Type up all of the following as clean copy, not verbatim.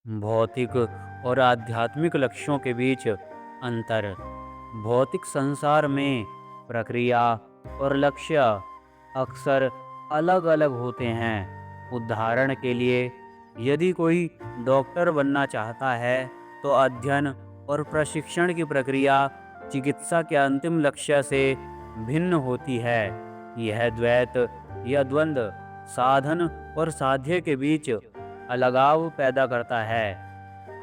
भौतिक और आध्यात्मिक लक्ष्यों के बीच अंतर। भौतिक संसार में प्रक्रिया और लक्ष्य अक्सर अलग-अलग होते हैं। उदाहरण के लिए, यदि कोई डॉक्टर बनना चाहता है, तो अध्ययन और प्रशिक्षण की प्रक्रिया चिकित्सा के अंतिम लक्ष्य से भिन्न होती है। यह द्वैत या द्वंद्व साधन और साध्य के बीच अलगाव पैदा करता है।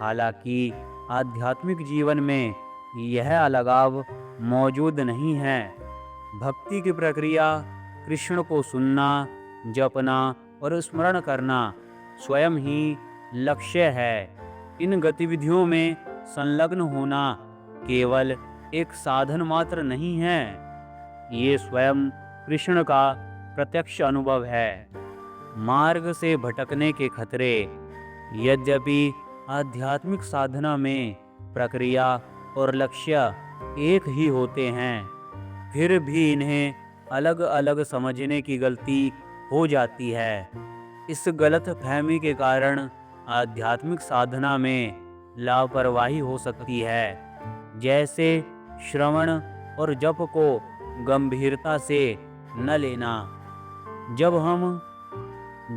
हालांकि आध्यात्मिक जीवन में यह अलगाव मौजूद नहीं है। भक्ति की प्रक्रिया कृष्ण को सुनना, जपना और स्मरण करना स्वयं ही लक्ष्य है। इन गतिविधियों में संलग्न होना केवल एक साधन मात्र नहीं है, ये स्वयं कृष्ण का प्रत्यक्ष अनुभव है। मार्ग से भटकने के खतरे। यद्यपि आध्यात्मिक साधना में प्रक्रिया और लक्ष्य एक ही होते हैं, फिर भी इन्हें अलग अलग समझने की गलती हो जाती है। इस गलत फहमी के कारण आध्यात्मिक साधना में लापरवाही हो सकती है, जैसे श्रवण और जप को गंभीरता से न लेना।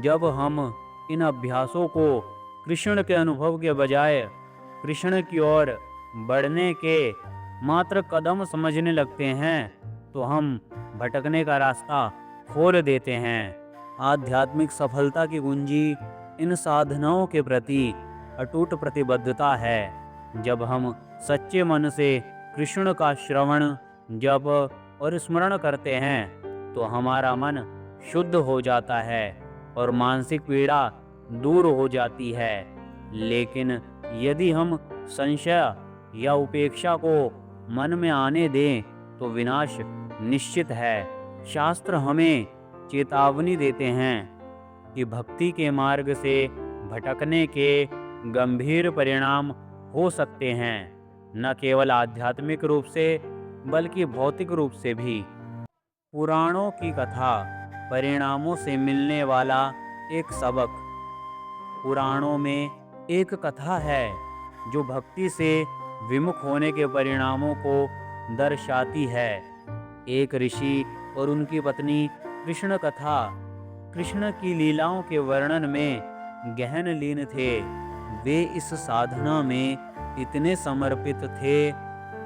जब हम इन अभ्यासों को कृष्ण के अनुभव के बजाय कृष्ण की ओर बढ़ने के मात्र कदम समझने लगते हैं, तो हम भटकने का रास्ता खोल देते हैं। आध्यात्मिक सफलता की कुंजी इन साधनाओं के प्रति अटूट प्रतिबद्धता है। जब हम सच्चे मन से कृष्ण का श्रवण, जप और स्मरण करते हैं, तो हमारा मन शुद्ध हो जाता है और मानसिक पीड़ा दूर हो जाती है। लेकिन यदि हम संशय या उपेक्षा को मन में आने दें, तो विनाश निश्चित है। शास्त्र हमें चेतावनी देते हैं कि भक्ति के मार्ग से भटकने के गंभीर परिणाम हो सकते हैं, न केवल आध्यात्मिक रूप से बल्कि भौतिक रूप से भी। पुराणों की कथा परिणामों से मिलने वाला एक सबक। पुराणों में एक कथा है जो भक्ति से विमुख होने के परिणामों को दर्शाती है। एक ऋषि और उनकी पत्नी कृष्ण की लीलाओं के वर्णन में गहन लीन थे। वे इस साधना में इतने समर्पित थे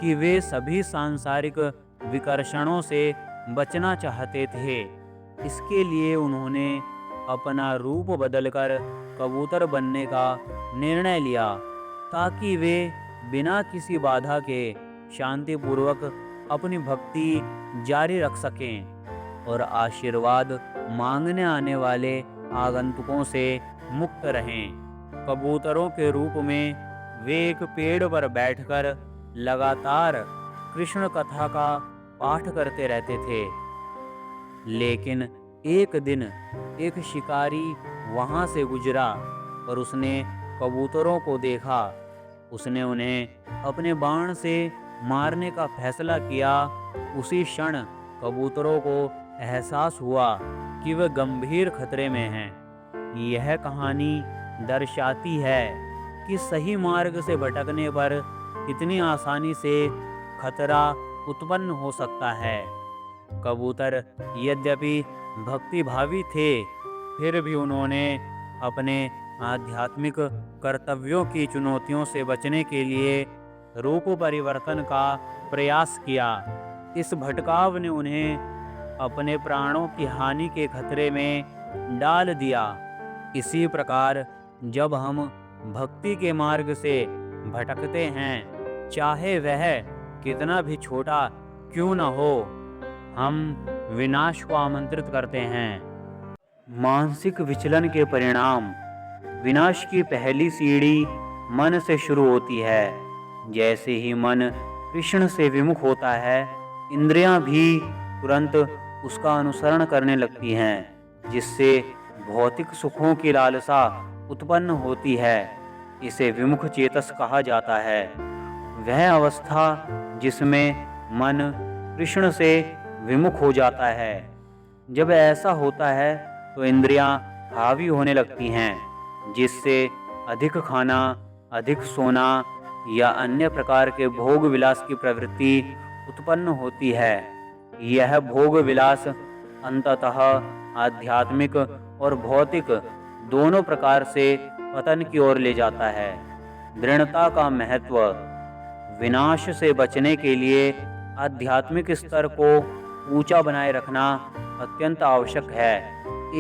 कि वे सभी सांसारिक विकर्षणों से बचना चाहते थे। इसके लिए उन्होंने अपना रूप बदलकर कबूतर बनने का निर्णय लिया, ताकि वे बिना किसी बाधा के शांतिपूर्वक अपनी भक्ति जारी रख सकें और आशीर्वाद मांगने आने वाले आगंतुकों से मुक्त रहें। कबूतरों के रूप में वे एक पेड़ पर बैठकर लगातार कृष्ण कथा का पाठ करते रहते थे। लेकिन एक दिन एक शिकारी वहां से गुजरा और उसने कबूतरों को देखा। उसने उन्हें अपने बाण से मारने का फैसला किया। उसी क्षण कबूतरों को एहसास हुआ कि वे गंभीर खतरे में हैं। यह कहानी दर्शाती है कि सही मार्ग से भटकने पर कितनी आसानी से खतरा उत्पन्न हो सकता है। कबूतर यद्यपि भक्तिभावी थे, फिर भी उन्होंने अपने आध्यात्मिक कर्तव्यों की चुनौतियों से बचने के लिए रूप परिवर्तन का प्रयास किया। इस भटकाव ने उन्हें अपने प्राणों की हानि के खतरे में डाल दिया। इसी प्रकार जब हम भक्ति के मार्ग से भटकते हैं, चाहे वह कितना भी छोटा क्यों न हो, हम विनाश को आमंत्रित करते हैं। मानसिक विचलन के परिणाम। विनाश की पहली सीढ़ी मन से शुरू होती है। जैसे ही मन कृष्ण से विमुख होता है, इंद्रियां भी तुरंत उसका अनुसरण करने लगती हैं, जिससे भौतिक सुखों की लालसा उत्पन्न होती है। इसे विमुख चेतस कहा जाता है। वह अवस्था जिसमें मन कृष्ण से विमुख हो जाता है। जब ऐसा होता है, तो इंद्रियां हावी होने लगती हैं, जिससे अधिक खाना, अधिक सोना या अन्य प्रकार के भोग विलास की प्रवृत्ति उत्पन्न होती है। यह भोग विलास अंततः आध्यात्मिक और भौतिक दोनों प्रकार से पतन की ओर ले जाता है। दृढ़ता का महत्व। विनाश से बचने के लिए आध्यात्मिक स्तर को ऊंचा बनाए रखना अत्यंत आवश्यक है।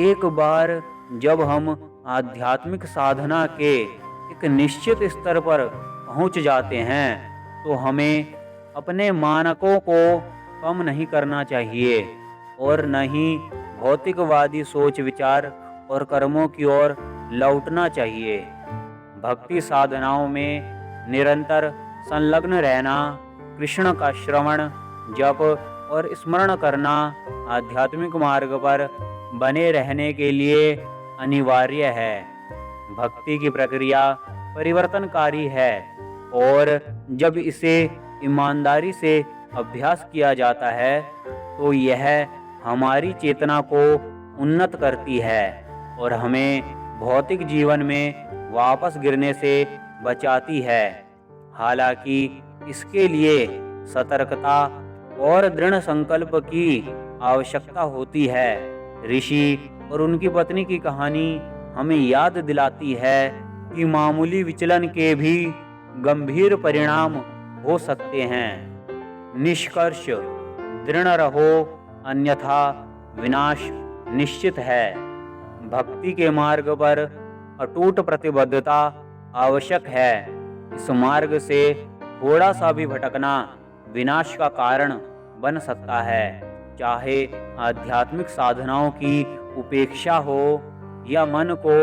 एक बार जब हम आध्यात्मिक साधना के एक निश्चित स्तर पर पहुंच जाते हैं तो हमें अपने मानकों को कम नहीं करना चाहिए और न ही भौतिकवादी सोच विचार और कर्मों की ओर लौटना चाहिए। भक्ति साधनाओं में निरंतर संलग्न रहना, कृष्ण का श्रवण, जप और स्मरण करना आध्यात्मिक मार्ग पर बने रहने के लिए अनिवार्य है। भक्ति की प्रक्रिया परिवर्तनकारी है और जब इसे ईमानदारी से अभ्यास किया जाता है तो यह हमारी चेतना को उन्नत करती है और हमें भौतिक जीवन में वापस गिरने से बचाती है। हालांकि इसके लिए सतर्कता और दृढ़ संकल्प की आवश्यकता होती है। ऋषि और उनकी पत्नी की कहानी हमें याद दिलाती है कि मामूली विचलन के भी गंभीर परिणाम हो सकते हैं। निष्कर्ष, दृढ़ रहो अन्यथा विनाश निश्चित है। भक्ति के मार्ग पर अटूट प्रतिबद्धता आवश्यक है। इस मार्ग से थोड़ा सा भी भटकना विनाश का कारण बन सकता है। चाहे आध्यात्मिक साधनाओं की उपेक्षा हो या मन को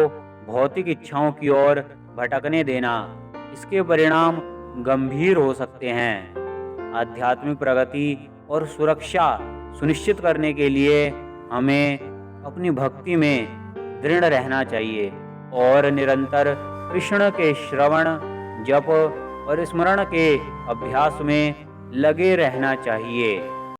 भौतिक इच्छाओं की ओर भटकने देना, इसके परिणाम गंभीर हो सकते हैं। आध्यात्मिक प्रगति और सुरक्षा सुनिश्चित करने के लिए हमें अपनी भक्ति में दृढ़ रहना चाहिए और निरंतर कृष्ण के श्रवण, जप और स्मरण के अभ्यास में लगे रहना चाहिए।